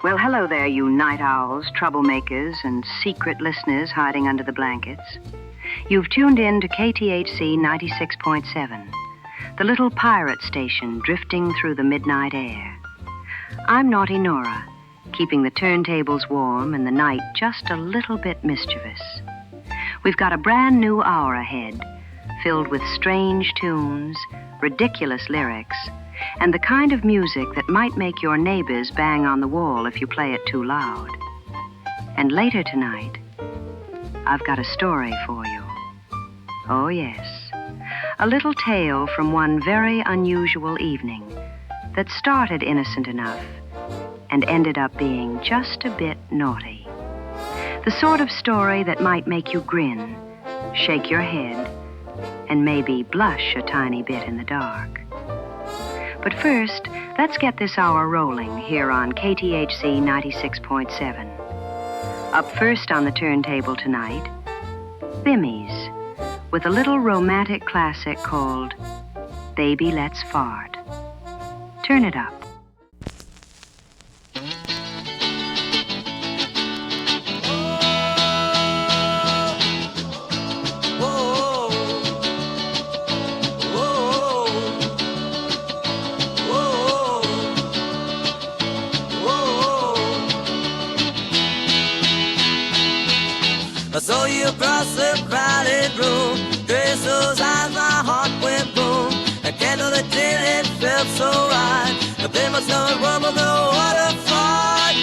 Well, hello there, you night owls, troublemakers, and secret listeners hiding under the blankets. You've tuned in to KTHC 96.7, the little pirate station drifting through the midnight air. I'm Naughty Nora, keeping the turntables warm and the night just a little bit mischievous. We've got a brand new hour ahead, filled with strange tunes, ridiculous lyrics, and the kind of music that might make your neighbors bang on the wall if you play it too loud. And later tonight, I've got a story for you. Oh, yes, a little tale from one very unusual evening that started innocent enough and ended up being just a bit naughty. The sort of story that might make you grin, shake your head, and maybe blush a tiny bit in the dark. But first, let's get this hour rolling here on KTHC 96.7. Up first on the turntable tonight, Bimmies, with a little romantic classic called Baby Let's Fart. Turn it up. I saw you across the crowded room. Trace those eyes, my heart went boom. I can't know the day it felt so right. But they must know it rumbled the waterfront.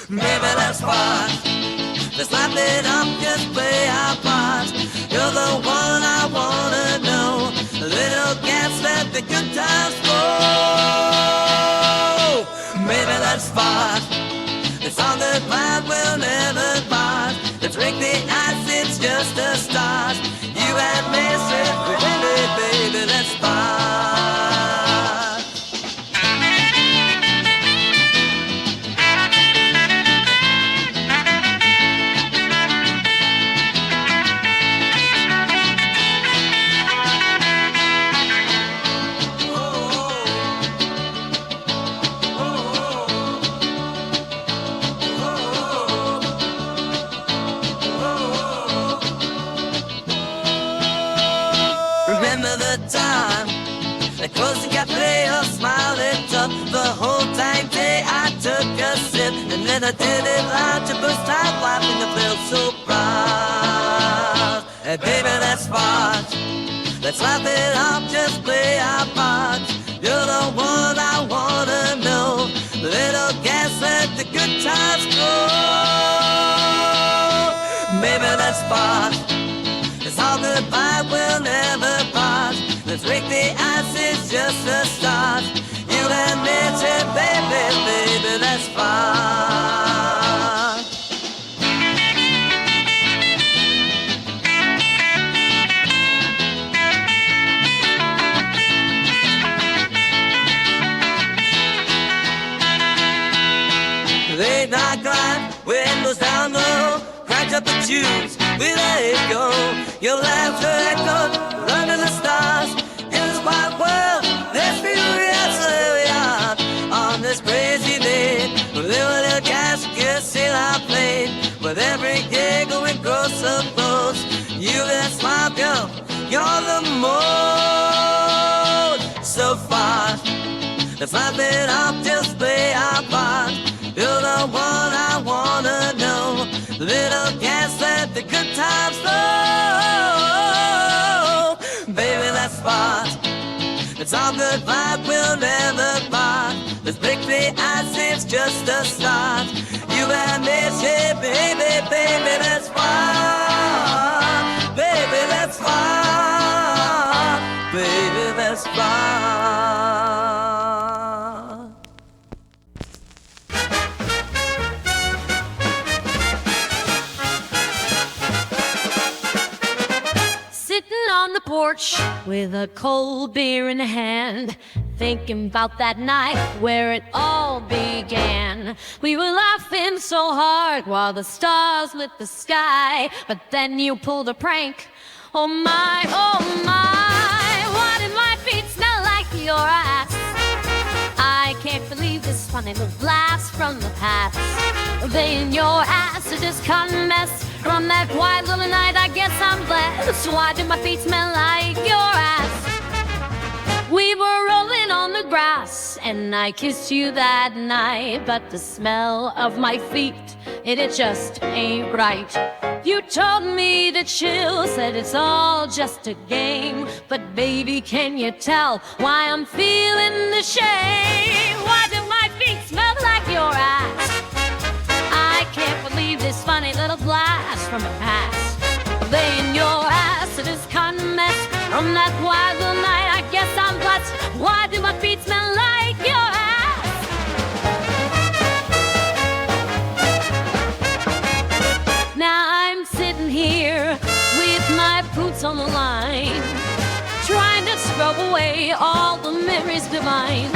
Maybe let's part. Let's light it up, just play our parts. You're the one I wanna know. A little gas, let the good times go. Maybe let's part. It's on the mind will never part. Let's break the ice, it's just a start. You and me said, baby, let's part. Remember the time that closed the cafe, a smile lit up the whole time day. I took a sip and then I did it loud to burst out laughing. I felt so proud. Hey baby, let's part. Let's laugh it up, just play our parts. You're the one I wanna know. Little gas, let the good times go. Maybe let's part. It's all goodbye, we'll never part. Let's break the ice, it's just a start. You and me say, baby, let's part. Late night grind, windows down low, cranked up the tunes, we let it go. Your laughter echoed under the stars. In this wide world, there's furious we are. On this crazy day, with little gas, kiss still I played. With every giggle we grow so close. You that smile, girl, you're the most. So far, let's laugh it up, just play our part. You're the one I wanna know. Little gas, let the good times flow. Baby, let's part. It's all good vibe, we'll never part. Let's break the ice, it's just a start. You and me say, baby, let's part. Baby, let's part. Baby, let's part. On the porch with a cold beer in hand, thinking about that night where it all began. We were laughing so hard while the stars lit the sky, but then you pulled a prank. Oh my, why did my feet smell like your ass? I can't believe this funny little blast from the past. They in your ass are just cotton mess. From that quiet little night, I guess I'm blessed. Why do my feet smell like your ass? We were rolling on the grass, and I kissed you that night. But the smell of my feet, it just ain't right. You told me to chill, said it's all just a game. But baby, can you tell why I'm feeling the shame? Why do my feet smell like your ass? I can't believe this funny little blast from the past. They in your ass, it is kind of mess. From that wild little night, I guess I'm blessed. Why do my feet smell like your ass? Now I'm sitting here with my boots on the line, trying to scrub away all the memories divine.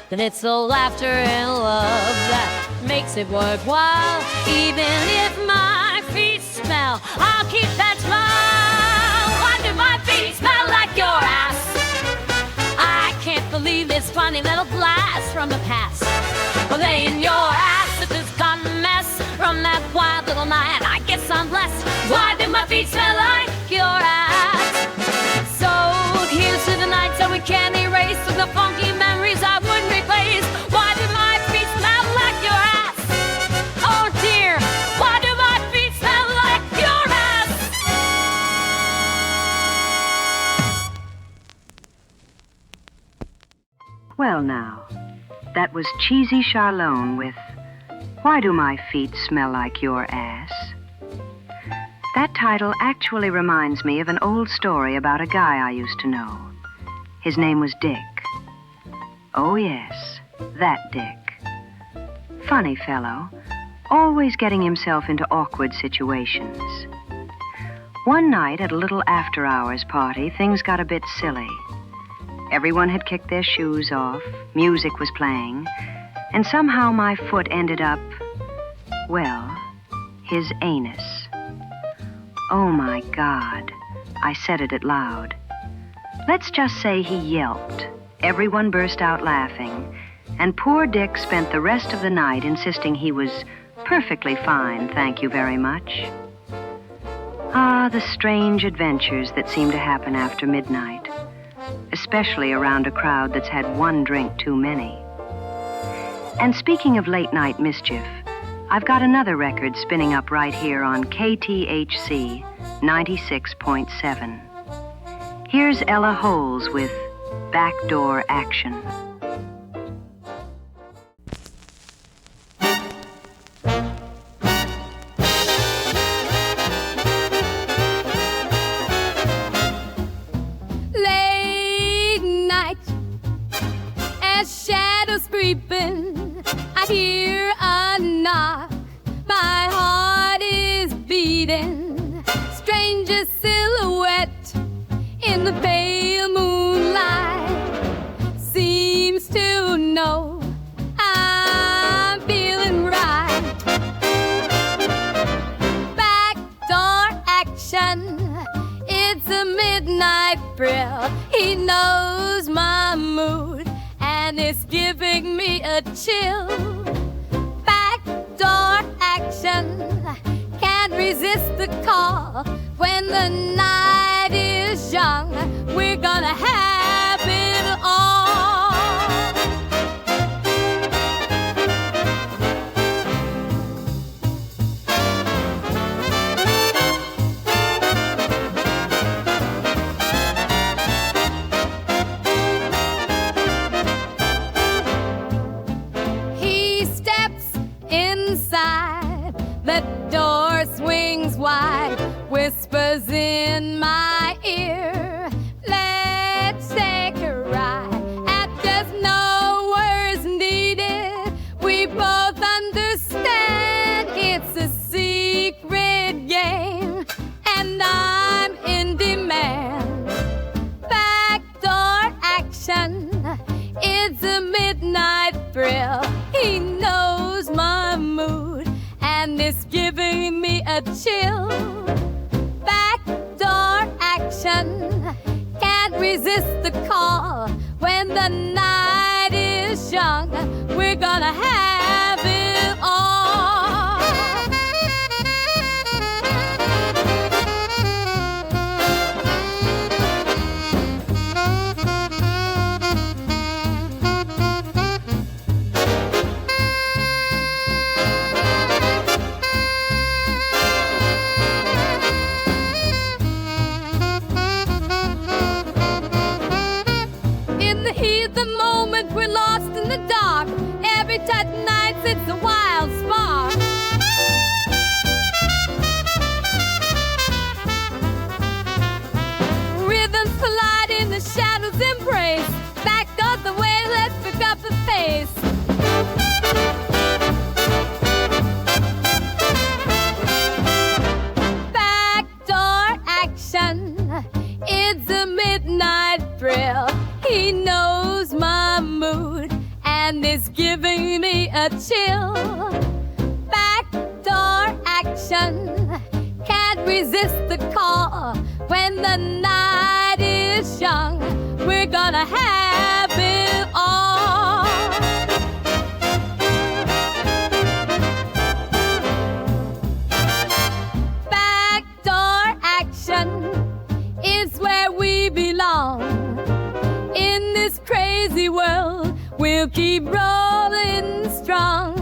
Then it's the laughter and love that makes it worthwhile. Even if my feet smell, I'll keep that smile. Why do my feet smell like your ass? I can't believe this funny little blast from the past. Well, they in your ass, it is gone a mess. From that wild little night, I guess I'm blessed. Why do my feet smell like your ass? So here's to the nights that we can't erase, with the funky memories I wouldn't replace. Why do my feet smell like your ass? Oh dear, why do my feet smell like your ass? Well, now, that was Cheesy Charlone with Why Do My Feet Smell Like Your Ass? That title actually reminds me of an old story about a guy I used to know. His name was Dick. Oh, yes, that Dick. Funny fellow, always getting himself into awkward situations. One night at a little after-hours party, things got a bit silly. Everyone had kicked their shoes off, music was playing, and somehow my foot ended up, well, his anus. Oh, my God. I said it out loud. Let's just say he yelped. Everyone burst out laughing, and poor Dick spent the rest of the night insisting he was perfectly fine, thank you very much. Ah, the strange adventures that seem to happen after midnight, especially around a crowd that's had one drink too many. And speaking of late-night mischief, I've got another record spinning up right here on KTHC 96.7. Here's Ella Holes with Backdoor Action. Late night, as shadows creeping, I hear a knock. My heart is beating. Strangest silhouette in the pale moonlight seems to know I'm feeling right. Backdoor action, it's a midnight thrill. He knows my mood and it's giving me a chill. Backdoor action, can't resist the call. When the night is young, we're gonna have it all. He steps inside, the door swings wide, whispers in my ear, let's take a ride. At just no words needed, we both understand it's a secret game, and I'm in demand. Backdoor action, it's a midnight thrill. He knows my mood and it's giving me a chill. Backdoor action, can't resist the call. When the night is is young, we're gonna have it all. In the heat of the moment, we're lost in the dark. Every touch nights, it's a wild spark. Rhythms collide in the shadows embrace. Back of the way, let's pick up the pace. Backdoor action, it's a midnight thrill. He knows my mood and is giving me a chill. Backdoor action, can't resist the call. When the night is young, we're gonna have it all. Backdoor action is where we belong. In this crazy world, we'll keep rolling strong.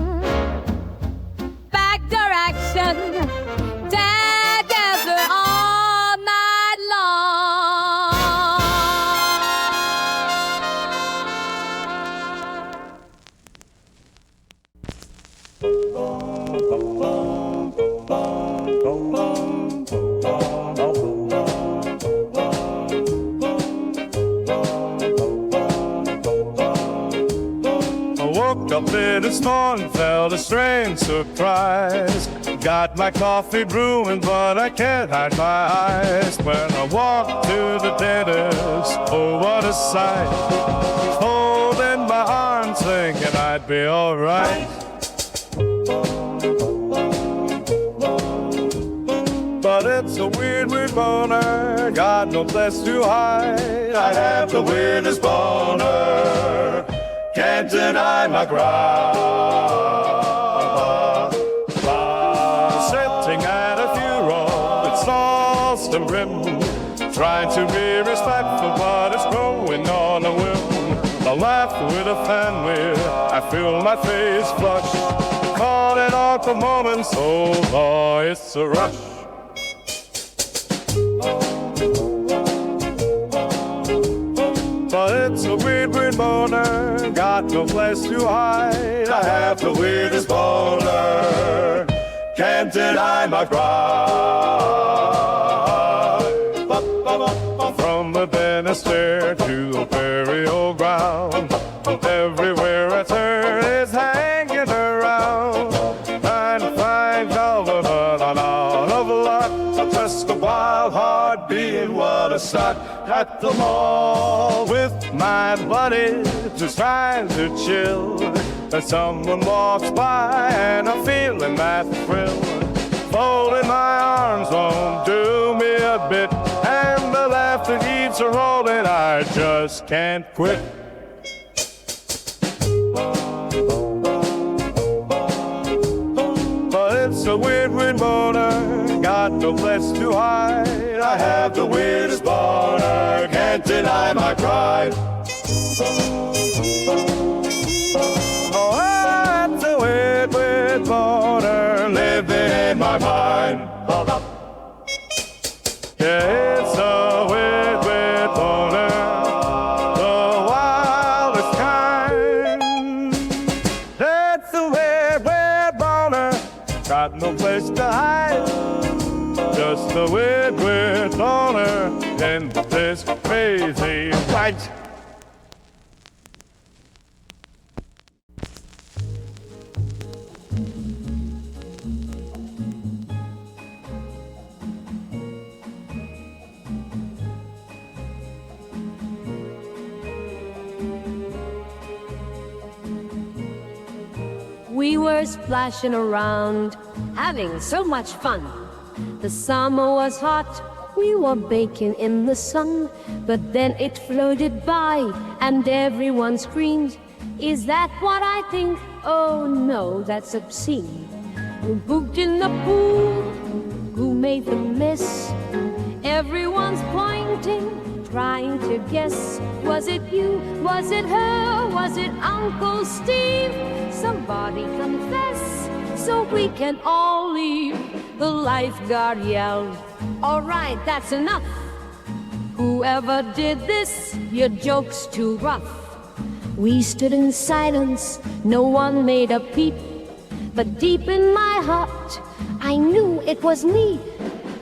Backdoor action, together all night Woke up this morning, felt a strange surprise. Got my coffee brewing, but I can't hide my eyes. When I walked to the dentist, oh what a sight. Holding my arms, thinking I'd be alright. But it's a weird, weird boner, got no place to hide. I have the weirdest boner, can't deny my ground. Sitting at a funeral, it's lost the rim. Trying to be respectful, but it's growing on a whim. I laugh with a family, I feel my face flush. Caught an awkward moment, so boy, it's a rush. But it's a weird, weird boner, got no place to hide. I have the weirdest boner, can't deny my pride. From the dentist to the burial ground, everywhere I turn is hanging around. Trying to find cover, but I'm out of luck. Just a wild heart being what a suck. At the mall with my buddy, just trying to chill. And someone walks by and I'm feeling that thrill. Folding my arms won't do me a bit, and the laughter keeps rolling, I just can't quit. But it's a weird, weird boner, got no place to hide. I have the weirdest boner, can't deny my pride. Oh, that's a weird, weird boner living in my mind. Yeah, it's a weird, weird boner, the wildest kind. That's a weird, weird boner, got no place to hide. Just a weird, weird boner in this crazy fight. We were splashing around, having so much fun. The summer was hot, we were baking in the sun. But then it floated by, and everyone screamed, Is that what I think? Oh no, that's obscene. Who pooped in the pool? Who made the mess? Everyone's pointing, trying to guess. Was it you? Was it her? Was it Uncle Steve? Somebody confess, so we can all leave. The lifeguard yelled, all right, that's enough. Whoever did this, your joke's too rough. We stood in silence, no one made a peep. But deep in my heart, I knew it was me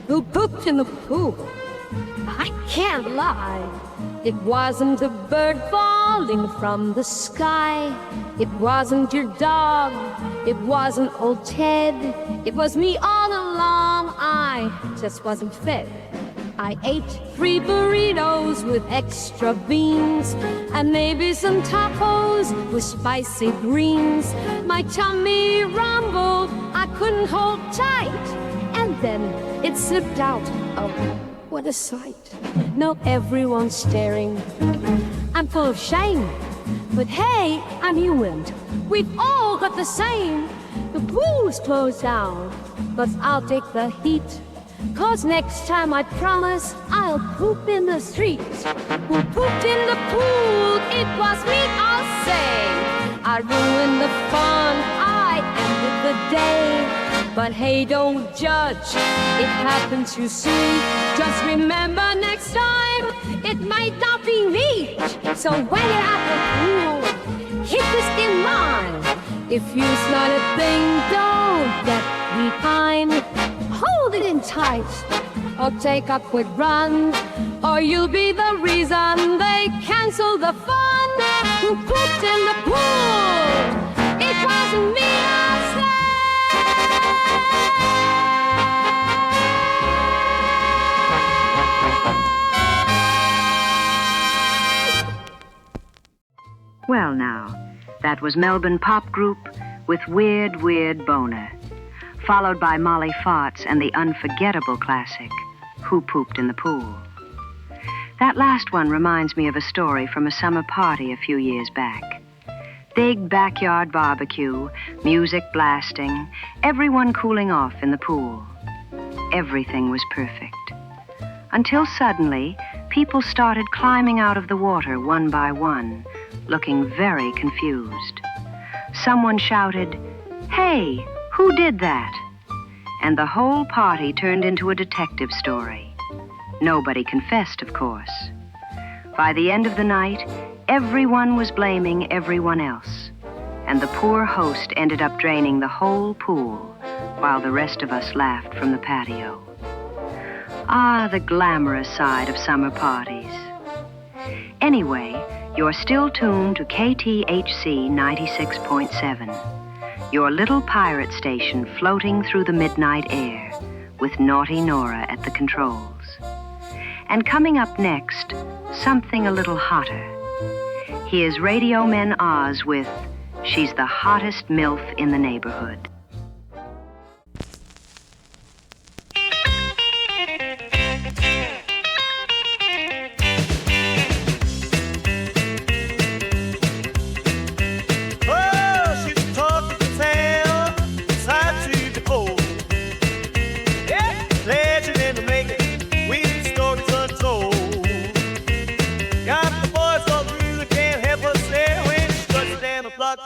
who pooped in the pool. I can't lie. It wasn't a bird falling from the sky. It wasn't your dog. It wasn't old Ted. It was me all along. I just wasn't fed. I ate 3 burritos with extra beans and maybe some tacos with spicy greens. My tummy rumbled, I couldn't hold tight, and then it slipped out. Oh, what a sight. Now everyone's staring. I'm full of shame, but hey, I'm human. We've all got the same. The pool's closed down, but I'll take the heat. 'Cause next time I promise I'll poop in the street. Who pooped in the pool? It was me, I'll say. I ruined the fun, I ended the day. But hey, don't judge, it happens, you see. Just remember next time, it might not be me. So when you're at the pool, keep this in mind. If you smell a thing, don't get behind. Hold it in tight, or take a quick run, or you'll be the reason they cancel the fun. Who pooped in the pool? It wasn't me, I say. Well now, that was Melbourne pop group with Weird, Weird Boner, followed by Molly Farts and the unforgettable classic, Who Pooped in the Pool. That last one reminds me of a story from a summer party a few years back. Big backyard barbecue, music blasting, everyone cooling off in the pool. Everything was perfect. Until suddenly, people started climbing out of the water one by one, looking very confused. Someone shouted, "Hey, who did that?" And the whole party turned into a detective story. Nobody confessed, of course. By the end of the night, everyone was blaming everyone else, and the poor host ended up draining the whole pool while the rest of us laughed from the patio. Ah, the glamorous side of summer parties. Anyway, you're still tuned to KTHC 96.7. Your little pirate station floating through the midnight air with naughty Nora at the controls. And coming up next, something a little hotter. Here's Radio Men Oz with She's the Hottest MILF in the Neighborhood.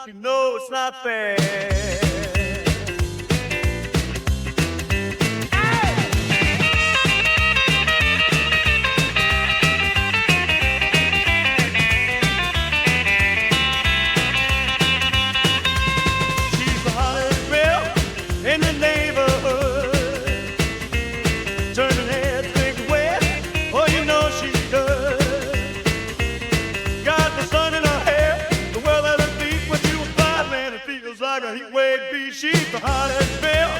You know it's not fair. She's the hottest girl in the neighborhood, turning heads big west. Oh, you know she's good. Got the sun in her hair, the weather that beat when you apply, man, it feels like a heat wave beat. She's the hottest girl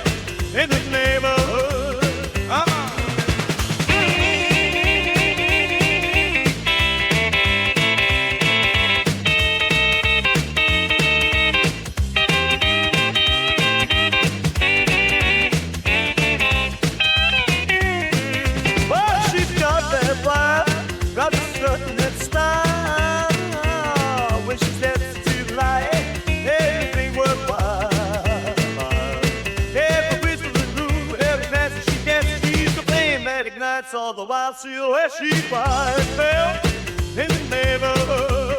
in the neighborhood. Got a certain style when she steps to the light. wild silhouette, she fire smell in the neighborhood.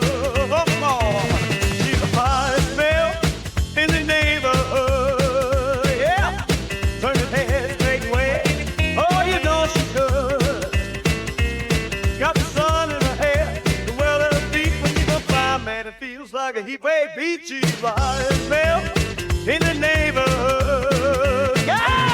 She's a fire smell in the neighborhood. Yeah, turn her head straight away. Oh, you know she could. Got the sun in her hair, the well in her feet. When you go by, man, it feels like a heat wave beat. She's a fire smell in the neighborhood. Yeah!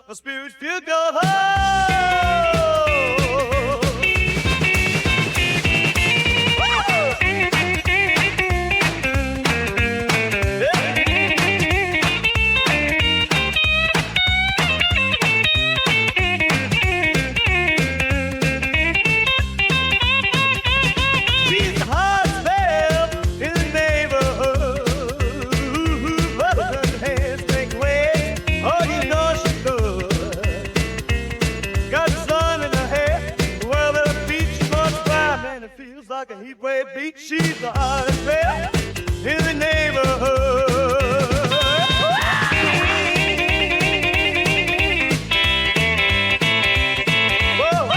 A spirit feel go home. She's the hardest spell in the neighborhood. But her hands make way. Oh, you know she like a heat wave beat. She's the hottest belle in the neighborhood. Whoa.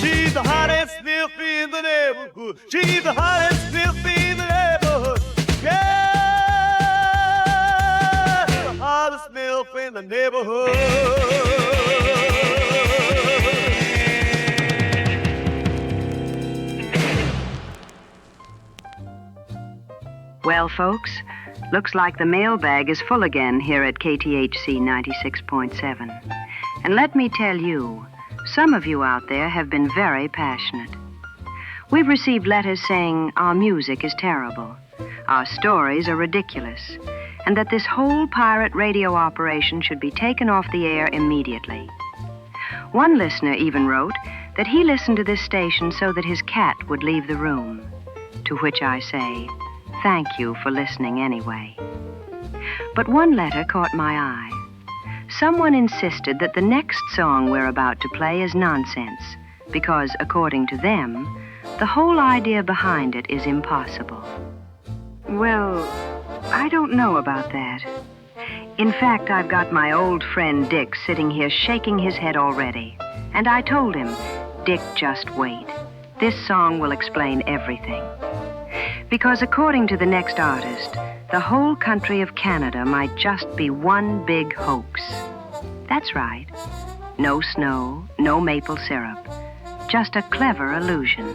She's the hottest sniff in the neighborhood. She's the hottest sniff in the neighborhood. Yeah. Hottest milf in the neighborhood. Well, folks, looks like the mailbag is full again here at KTHC 96.7. And let me tell you, some of you out there have been very passionate. We've received letters saying our music is terrible, our stories are ridiculous, and that this whole pirate radio operation should be taken off the air immediately. One listener even wrote that he listened to this station so that his cat would leave the room, to which I say, thank you for listening anyway. But one letter caught my eye. Someone insisted that the next song we're about to play is nonsense, because, according to them, the whole idea behind it is impossible. Well, I don't know about that. In fact, I've got my old friend Dick sitting here shaking his head already. And I told him, Dick, just wait. This song will explain everything. Because according to the next artist, the whole country of Canada might just be one big hoax. That's right. No snow, no maple syrup. Just a clever illusion.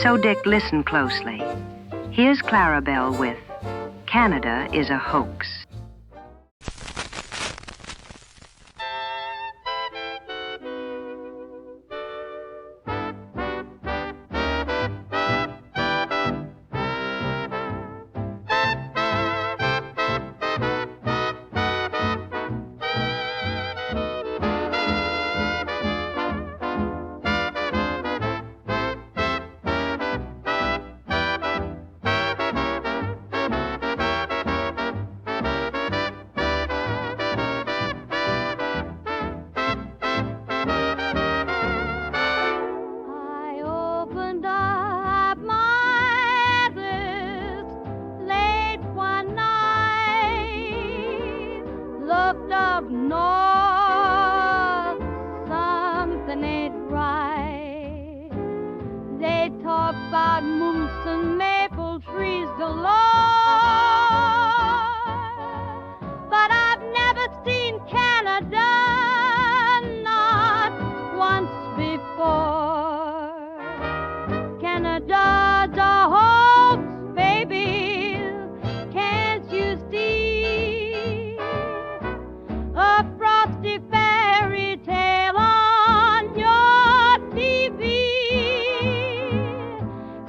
So, Dick, listen closely. Here's Clarabelle with Canada is a Hoax.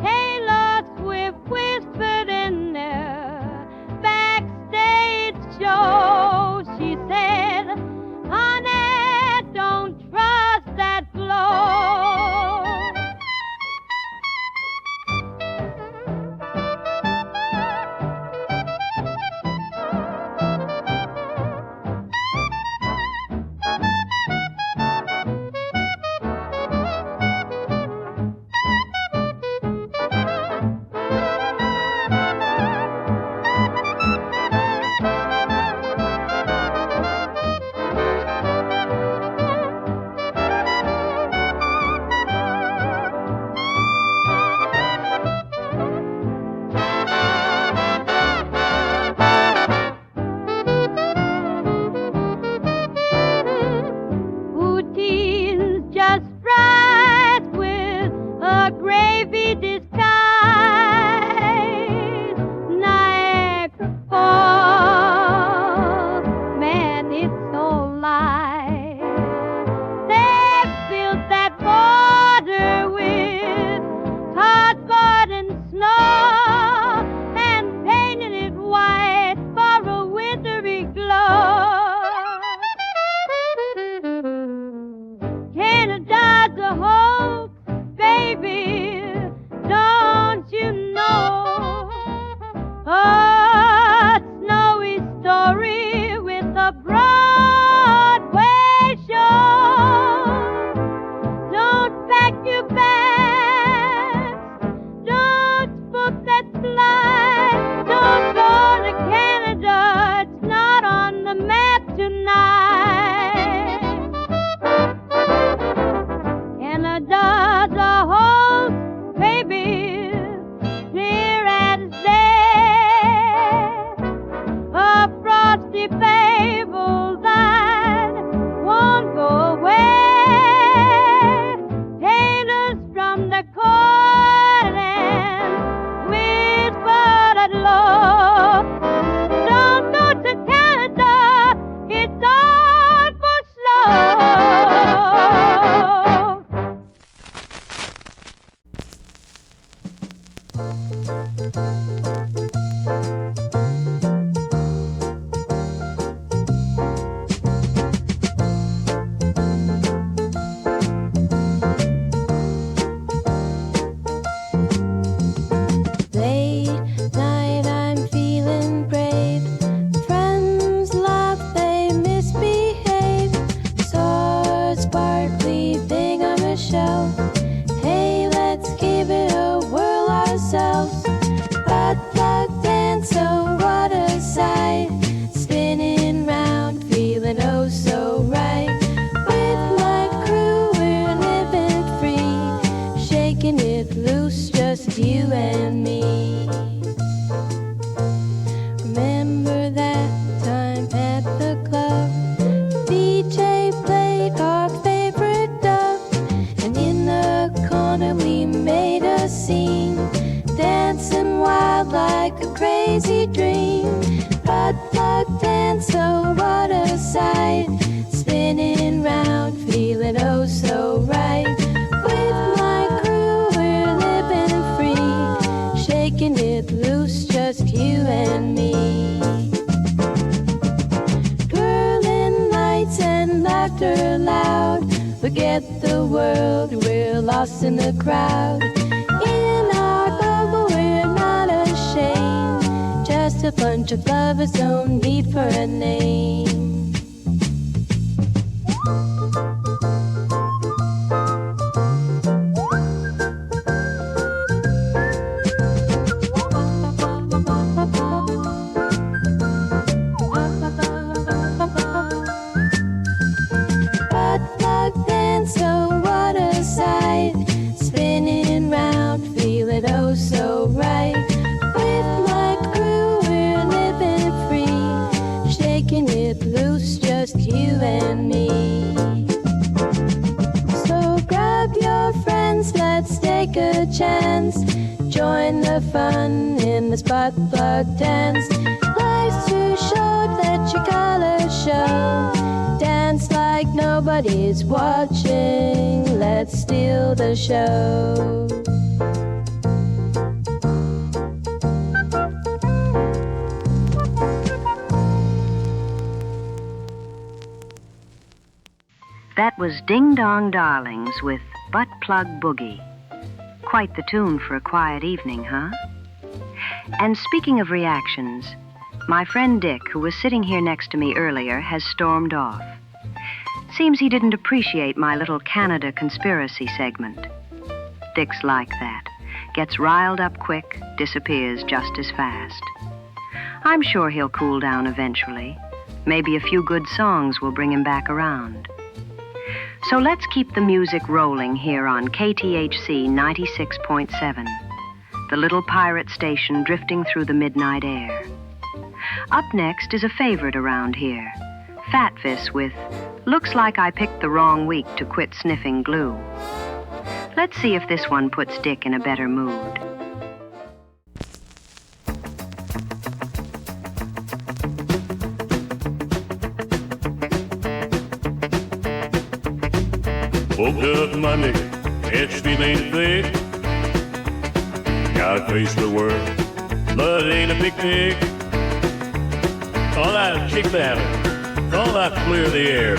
Taylor Swift whispered in laughter loud. Forget the world, we're lost in the crowd. In our bubble, we're not ashamed. Just a bunch of lovers, no need for a name. Chance. Join the fun in the spark plug dance. Life's too short, let your colors show. Dance like nobody's watching. Let's steal the show. That was Ding Dong Darlings with Butt Plug Boogie. Quite the tune for a quiet evening, huh? And speaking of reactions, my friend Dick, who was sitting here next to me earlier, has stormed off. Seems he didn't appreciate my little Canada conspiracy segment. Dick's like that. Gets riled up quick, disappears just as fast. I'm sure he'll cool down eventually. Maybe a few good songs will bring him back around. So let's keep the music rolling here on KTHC 96.7, the little pirate station drifting through the midnight air. Up next is a favorite around here, Fatvis with Looks Like I Picked the Wrong Week to Quit Sniffing Glue. Let's see if this one puts Dick in a better mood. Woke up Monday, it's feeling thick. Gotta face the world, but it ain't a picnic. Thought I'd kick that, thought I'd clear the air.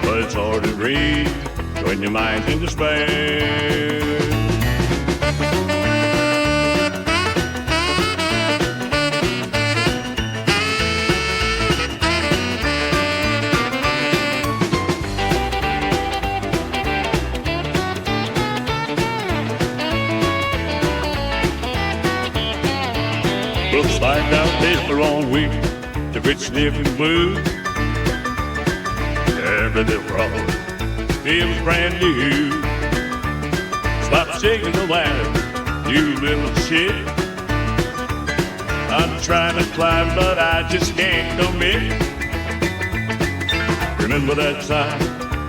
But it's hard to read when your mind's in despair. Looks like I picked the wrong week to quit sniffing blue. Every little problem feels brand new. Stop shaking the ladder, you little shit. I'm trying to climb, but I just can't commit. Remember that time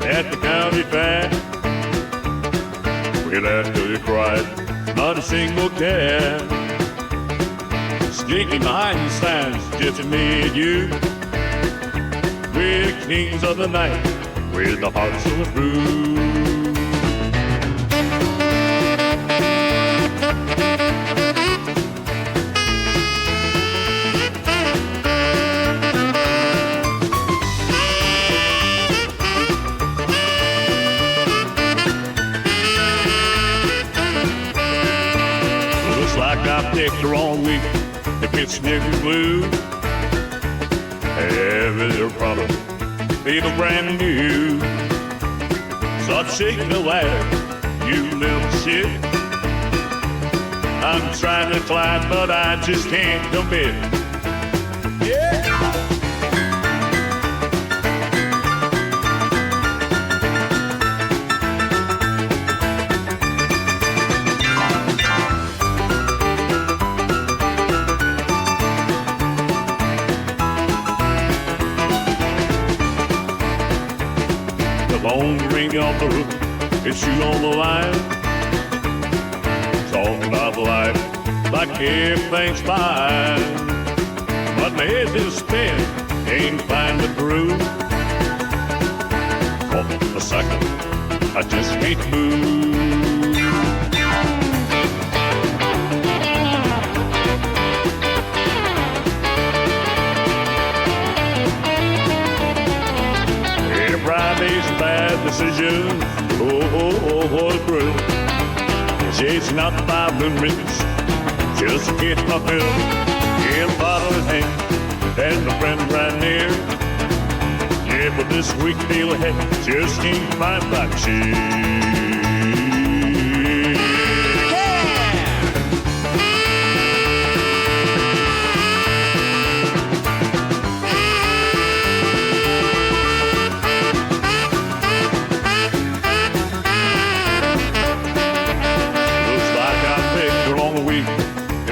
at the county fair? Well, after you cried, not a single care. Sneaking behind the stands, just me and you. We're kings of the night, with the hearts full of blue. Looks like I picked the wrong week. It's sniffing blue. Every little problem feel brand new. Stop shaking the ladder, you little shit. I'm trying to climb, but I just can't commit. Yeah. Phone ring off the roof, it's you on the line. Talking about life like everything's fine. But my head's in a spin, ain't find the groove. For a second, I just can't move. decision. What a thrill. Chasing out the 5 minutes just to get my fill. Yeah, a bottle in hand and a friend right near. Yeah, but this week deal ahead just can't find back shit.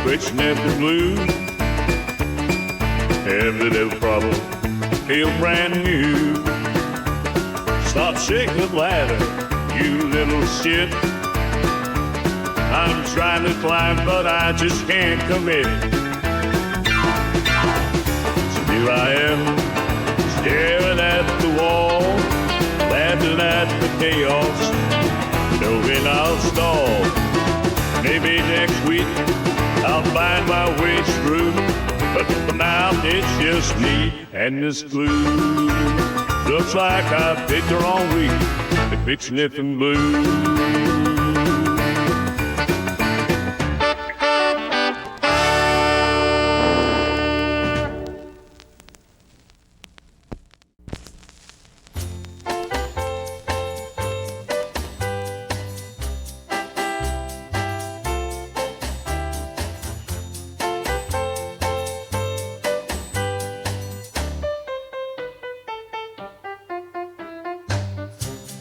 It's never blue. Every little problem feel brand new. Stop shaking the ladder, you little shit. I'm trying to climb, but I just can't commit. So here I am, staring at the wall, laughing at the chaos, knowing I'll stall. Maybe next week I'll find my way through, but for now it's just me and this glue. Looks like I picked the wrong week to quit sniffing blue.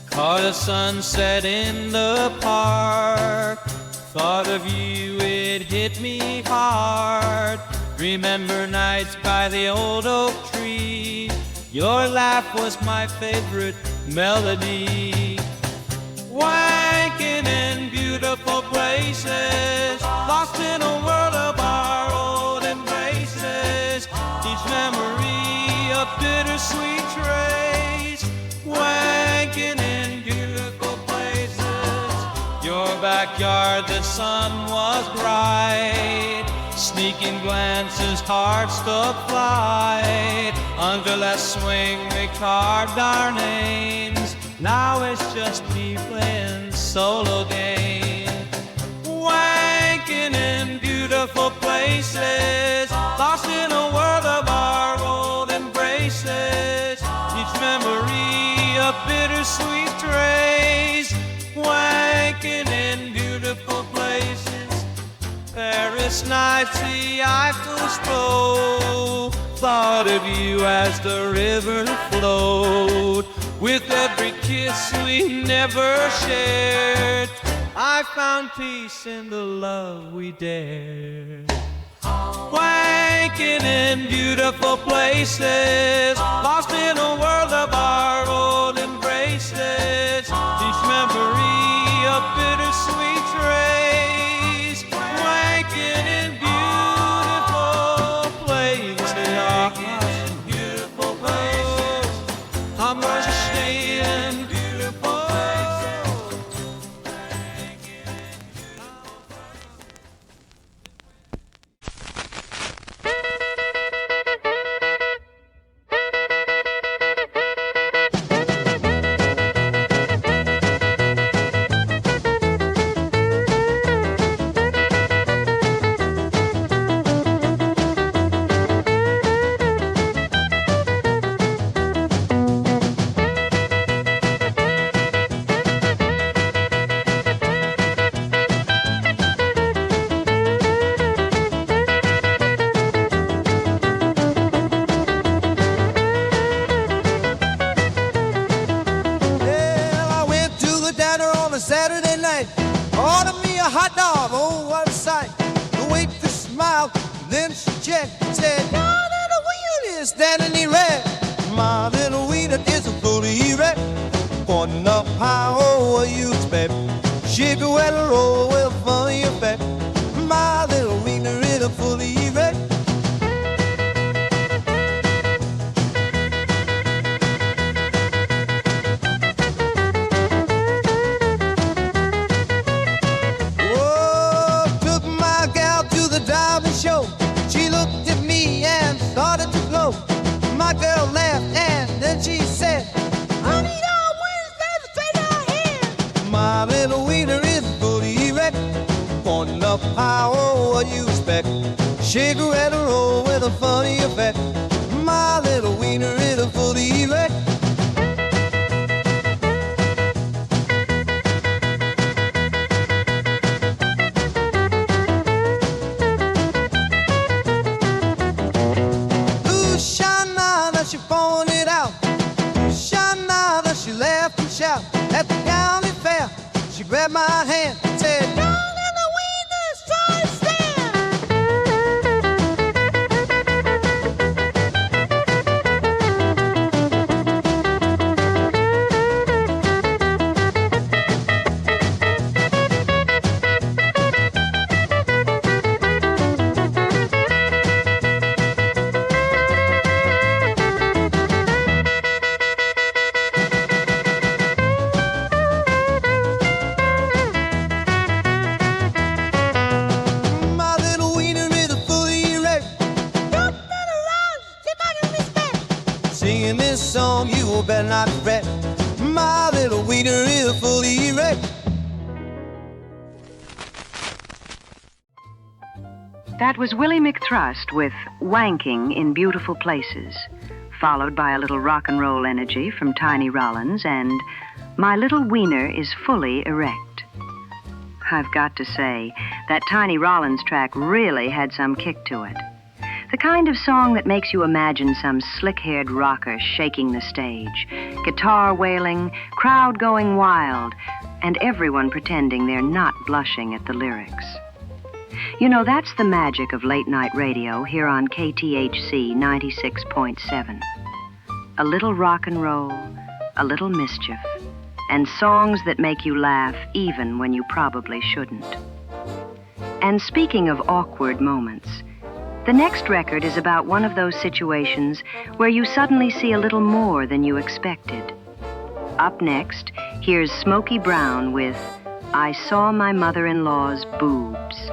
Caught a sunset in the park. Thought of you, it hit me hard. Remember nights by the old oak tree. Your laugh was my favorite melody. Wanking in beautiful places, lost in a world of our old embraces. Each memory a bittersweet trace. Wanking in beautiful places. Your backyard, the sun was bright. Sneaking glances, hearts took flight. Under that swing we carved our names. Now it's just me playing solo games. Wanking in beautiful places, lost in a world of our old embraces. Each memory a bittersweet trace. Wanking in beautiful places. Paris nights, the Eiffel's flow. Thought of you as the river flowed. With every kiss we never shared, I found peace in the love we dared. Wanking in beautiful places, lost in a world of our old embraces. Each memory a bittersweet trace. Wanking in beautiful places, beautiful places. I'm gonna stay in beautiful places. Saturday night, ordered me a hot dog, oh what a sight. The waitress smiled, then she checked and said, "Your little wiener is standing erect. My little wiener is fully erect. Pointing up high, oh what you expect? Shape it well, roll well for your back. My little wiener is fully erect." Show. She looked at me and started to glow. My girl laughed and then she said, "Honey, dog, when's that Shake her at a roll with a funny effect. My little wiener is a fully erect. Ooh, Shana, that she pouring it out. Shana, that she laughed and shout. At the county fair, she grabbed my hand and said, "Down in the wiener's try to stand." My little wiener is a fully erect. Don't turn around, sit back and respect. Singing this song, you better not fret. My little wiener is a fully erect. That was Willie McThrust with Wanking in Beautiful Places, followed by a little rock and roll energy from Tiny Rollins and My Little Wiener is Fully Erect. I've got to say, that Tiny Rollins track really had some kick to it. The kind of song that makes you imagine some slick-haired rocker shaking the stage, guitar wailing, crowd going wild, and everyone pretending they're not blushing at the lyrics. You know, that's the magic of late-night radio here on KTHC 96.7. A little rock and roll, a little mischief, and songs that make you laugh even when you probably shouldn't. And speaking of awkward moments, the next record is about one of those situations where you suddenly see a little more than you expected. Up next, here's Smokey Brown with I Saw My Mother-in-Law's Boobs.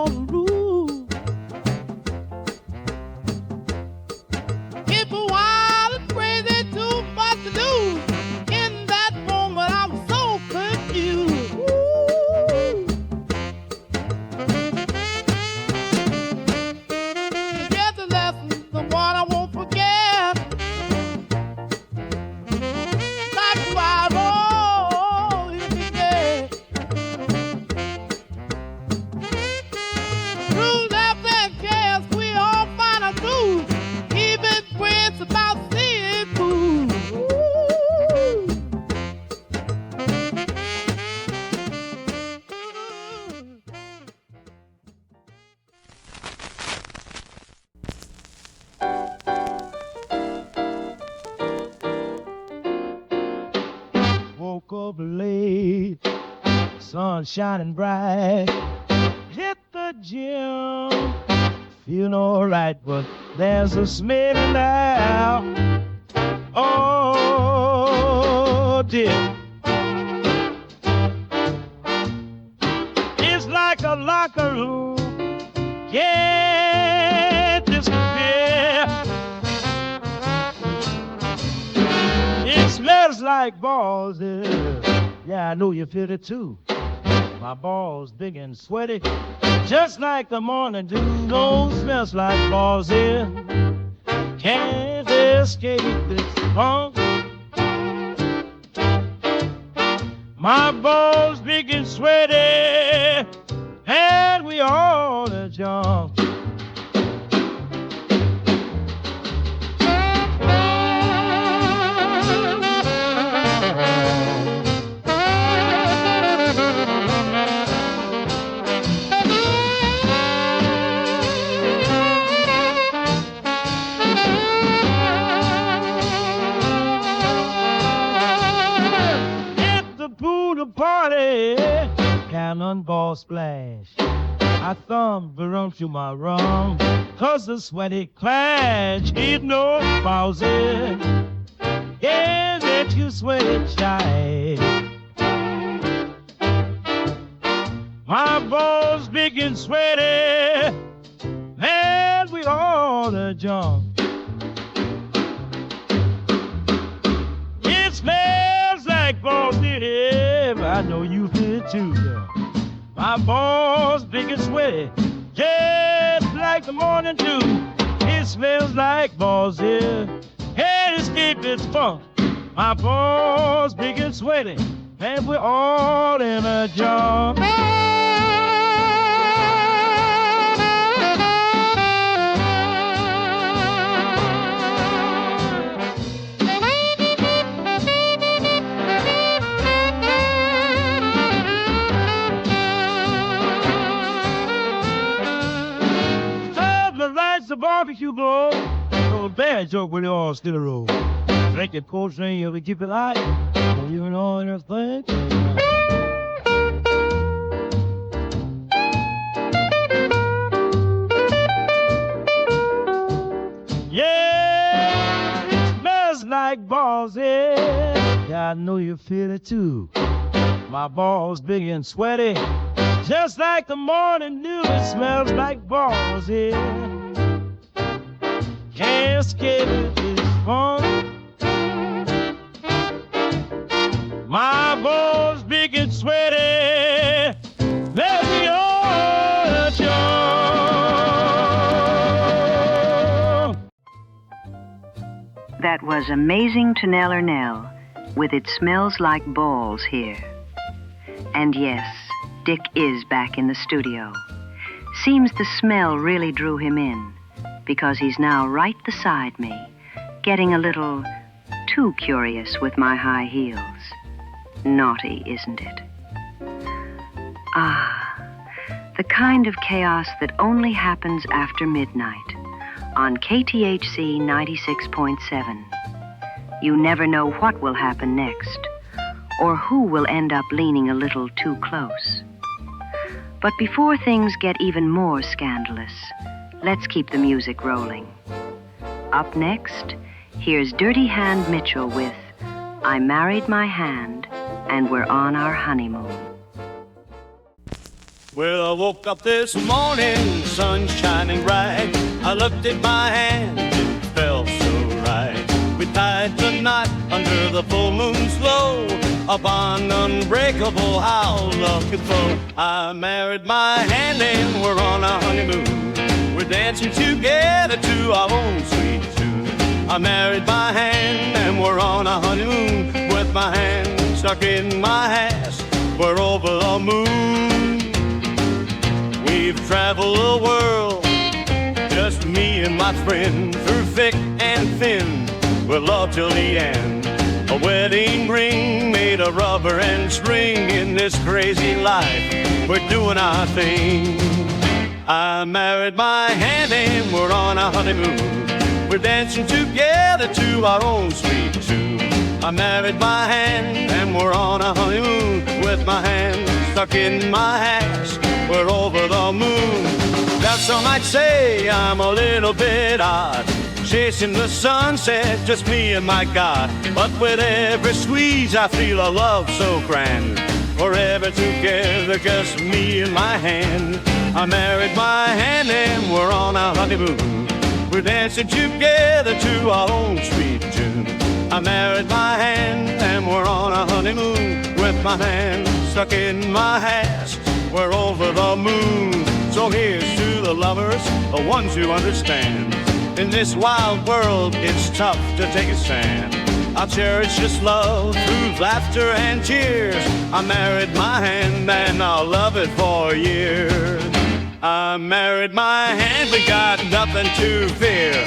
on the roof. If a wild and crazy, too much to do. In that moment, I'm so confused. Ooh. Get the lesson, the one I won't forget. That's why I roll in the day. Through left and chaos, we all find a truth. Even friends about seeing food. Woke up late, sun shining bright. Hit the gym, feeling alright, but there's a smell now. Oh dear, it's like a locker room, can't disappear. It smells like balls, yeah, I know you feel it too. My balls big and sweaty, just like the morning dew. No, smells like balls here. Can't escape this funk. My balls big and sweaty, and we all a jump. Party, cannonball splash. I thumb through my rum, 'cause the sweaty clash ain't no pauses. Yeah, let you sweaty child. My balls big and sweaty, and we all a jump. It smells like balls in here. I know you feel it too, girl. My balls big and sweaty, just like the morning dew. It smells like balls here. Can't escape its funk. My balls big and sweaty, and we're all in a jump. The barbecue blow, so bad joke when they all still a roll. Drink it cold string, you'll keep it light, and you know everything. Yeah, it smells like balls, yeah, I know you feel it too. My balls big and sweaty, just like the morning dew. It smells like balls, yeah. Can't escape it, it's fun. My balls big and sweaty, let me all jump. That was Amazing to Nell or Nell with It Smells Like Balls here. And yes, Dick is back in the studio. Seems the smell really drew him in, because he's now right beside me, getting a little too curious with my high heels. Naughty, isn't it? Ah, the kind of chaos that only happens after midnight on KTHC 96.7. You never know what will happen next, or who will end up leaning a little too close. But before things get even more scandalous, let's keep the music rolling. Up next, here's Dirty Hand Mitchell with I Married My Hand and We're on Our Honeymoon. Well, I woke up this morning, sun shining bright. I looked at my hand, it felt so right. We tied the knot under the full moon's glow, a bond unbreakable, how love could flow. I married my hand and we're on a honeymoon. We're dancing together to our own sweet tune. I married my hand and we're on a honeymoon, with my hand stuck in my ass. We're over the moon. We've traveled the world, just me and my friend, through thick and thin, with love till the end. A wedding ring made of rubber and string. In this crazy life, we're doing our thing. I married my hand and we're on a honeymoon. We're dancing together to our own sweet tune. I married my hand and we're on a honeymoon, with my hand stuck in my ass. We're over the moon. Now some might say I'm a little bit odd, chasing the sunset, just me and my God. But with every squeeze I feel a love so grand, forever together, just me and my hand. I married my hand and we're on a honeymoon. We're dancing together to our own sweet tune. I married my hand and we're on a honeymoon, with my hand stuck in my ass. We're over the moon. So here's to the lovers, the ones who understand. In this wild world, it's tough to take a stand. I'll cherish this love through laughter and tears. I married my hand and I'll love it for years. I married my hand, we got nothing to fear.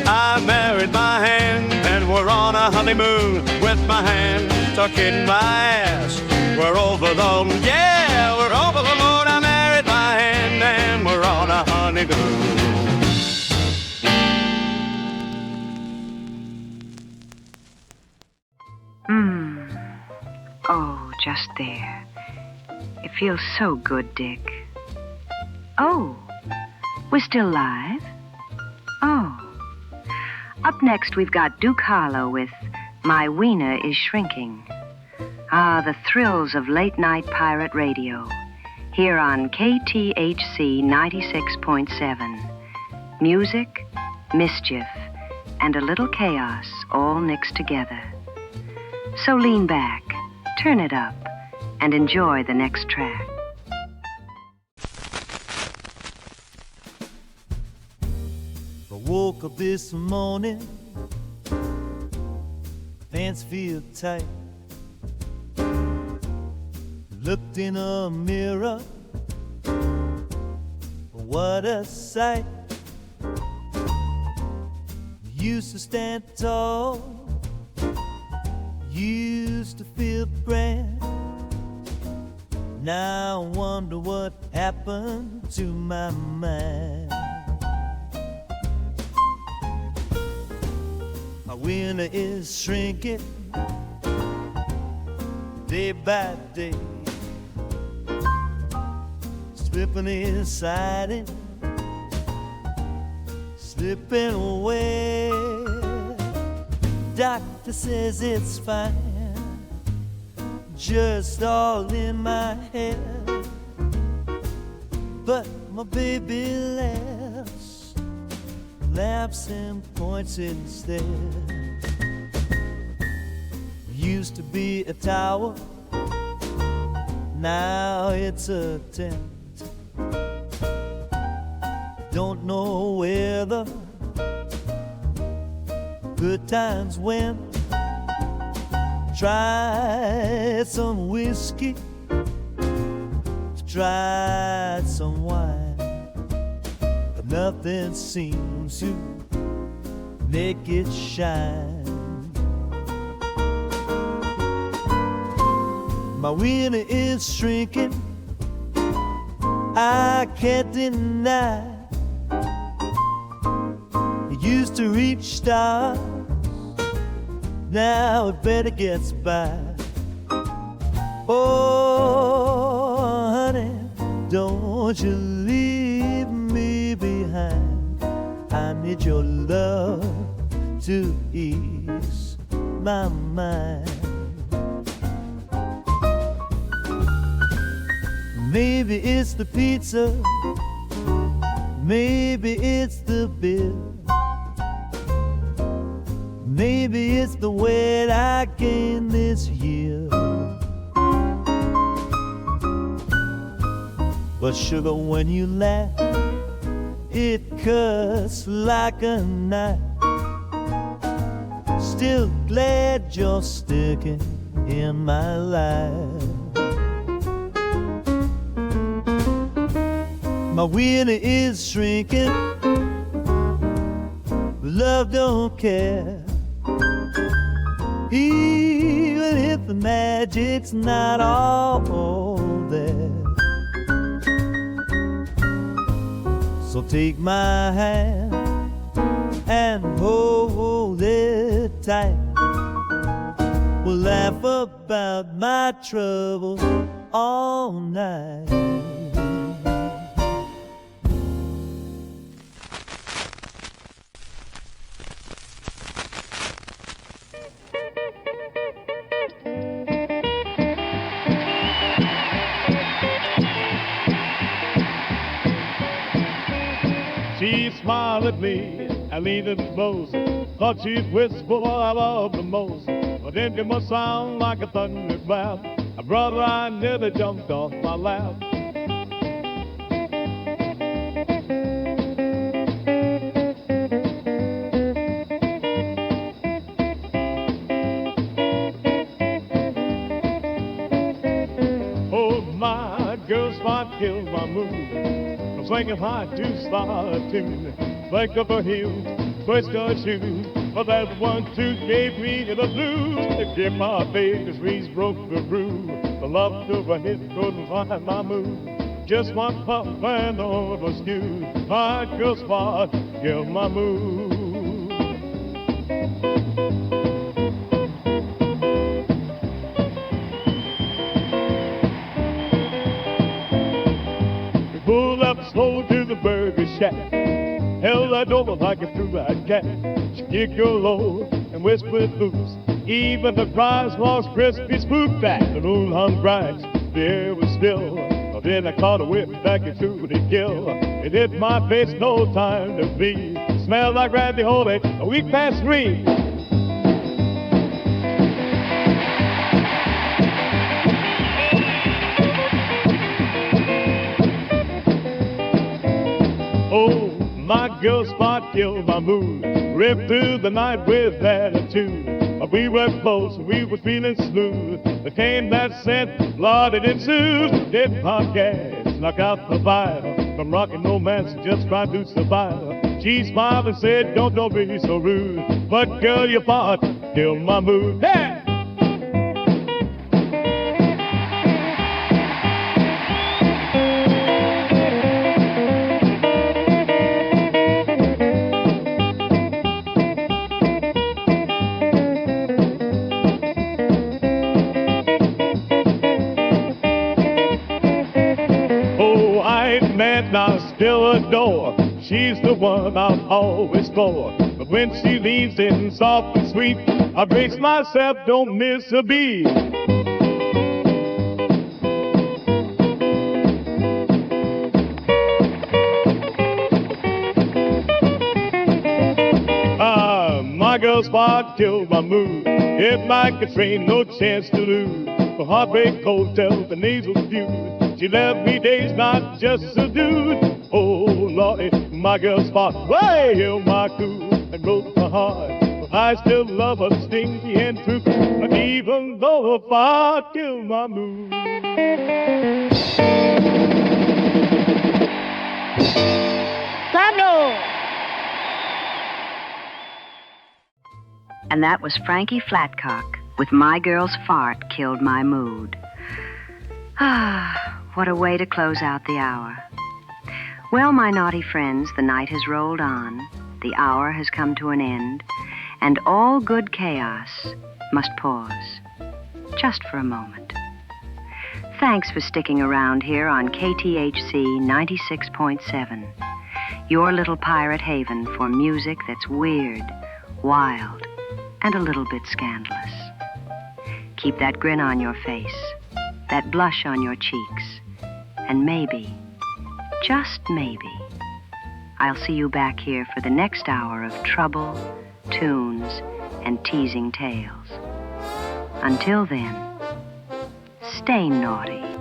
I married my hand and we're on a honeymoon, with my hand stuck in my ass. We're over the moon, yeah, we're over the moon. I married my hand and we're on a honeymoon. Oh, just there. It feels so good, Dick. Oh, we're still live? Oh. Up next, we've got Duke Harlow with My Wiener is Shrinking. Ah, the thrills of late-night pirate radio, here on KTHC 96.7. Music, mischief, and a little chaos all mixed together. So lean back, turn it up, and enjoy the next track. I woke up this morning, pants feel tight. Looked in a mirror, what a sight. Used to stand tall, used to feel grand. Now I wonder what happened to my mind. My winter is shrinking day by day, slipping inside it, slipping away. Doctor says it's fine, just all in my head. But my baby laughs and points instead. Used to be a tower, now it's a tent. Don't know where the good times went. Tried some whiskey, tried some wine, but nothing seems to make it shine. My wiener is shrinking, I can't deny. It used to reach stars, now it better gets by. Oh, honey, don't you leave me behind. I need your love to ease my mind. Maybe it's the pizza, maybe it's the beer, maybe it's the weight I gained this year. But sugar, when you laugh, it cuts like a knife. Still glad you're sticking in my life. My wiener is shrinking, love don't care. Even if the magic's not all there. So take my hand and hold it tight. We'll laugh about my troubles all night. She smiled at me and leaned in close. Thought she'd whisper what I love the most. But then it must sound like a thunderclap. Brother, I nearly jumped off my lap. Oh, my girl spot killed my mood. I'm swinging high to start a tune. Flick up her heels, twist her shoes. But that 1-2 gave me the blues. It gave my baby's reeds broke the groove. The love to a hit couldn't find my mood. Just one puff and all was new. My girl spot killed my mood. We pulled up slow to the burger shack. Held that door like a through-eyed cat. She kicked her low and whispered loose. Even the fries was crispy, spooked back. The moon hung bright, the air was still. Then I caught a whip back into the kill. It hit my face, no time to be. Smelled like Randy Holy, a week past 3. Oh, my girl spot killed my mood. Ripped through the night with attitude. We were close, we were feeling smooth. There came that scent, Lord, it ensued. Did my gas, knock out the fire. From rockin' romance, just trying to survive. She smiled and said, don't be so rude. But girl, your part killed my mood. Hey! I still adore. She's the one I'm always for. But when she leans in soft and sweet, I brace myself, don't miss a beat. My girl spot killed my mood. Hit like a train, no chance to lose. For heartbreak, hotel, the nasal feud. She left me days not just a dude. Oh, Lordy, my girl spot way held my cool and broke my heart. But I still love her stinky and true. But even though her fart killed my mood. Samuel! And that was Frankie Flatcock with My Girl's Fart Killed My Mood. Ah, what a way to close out the hour. Well, my naughty friends, the night has rolled on, the hour has come to an end, and all good chaos must pause, just for a moment. Thanks for sticking around here on KTHC 96.7, your little pirate haven for music that's weird, wild, and a little bit scandalous. Keep that grin on your face, that blush on your cheeks. And maybe, just maybe, I'll see you back here for the next hour of trouble, tunes, and teasing tales. Until then, stay naughty.